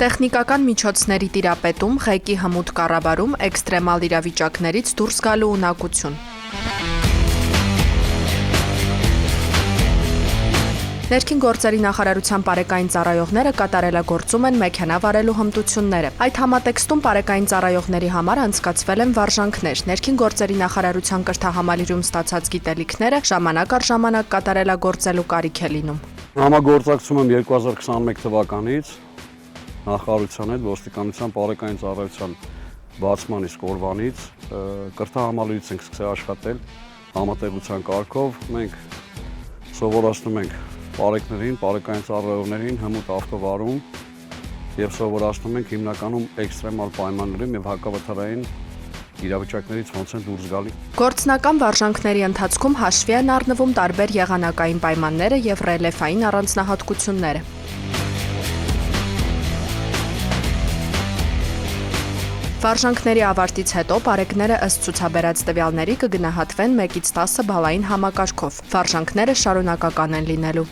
Տեխնիկական միջոցների տիրապետում, ղեկի հմուտ կառավարում, էքստրեմալ իրավիճակներից դուրս գալու ունակություն։ Ներքին գործերի նախարարության պարեկային ծառայողները կատարելագործում են մեքենա վարելու հմտությունները։ Այդ համատեքստում պարեկային ծառայողների համար անցկացվել են վարժանքներ։ Ներքին գործերի նախարարության կրթահամալիրում ստացած գիտելիքները ժամանակ առ ժամանակ կատարելագործելու կարիք է լինում։ Համագործակցում եմ 2021 թվականից նախարարության հետ ոստիկանության պարեկային ծառայության բացման իսկ օրվանից կրթահամալիրից ենք սկսել աշխատել համատեղության կարգով։ Մենք սովորացնում ենք պարեկներին, պարեկային ծառայողներին հմուտ ավտովարում եւ սովորացնում ենք հիմնականում էքստրեմալ պայմաններում եւ հակավթարային իրավիճակներից ոնց են դուրս գալի։ Գործնական վարժանքների ընթացքում հաշվի են առնվում տարբեր եղանակային պայմանները եւ ռելիեֆային առանձնահատկությունները։ Վարժանքների ավարտից հետո պարեկները ըստ ցուցաբերած տվյալների կգնահատվեն 1-ից 10 բալային համակարգով։ Վարժանքները շարունակական են լինելու։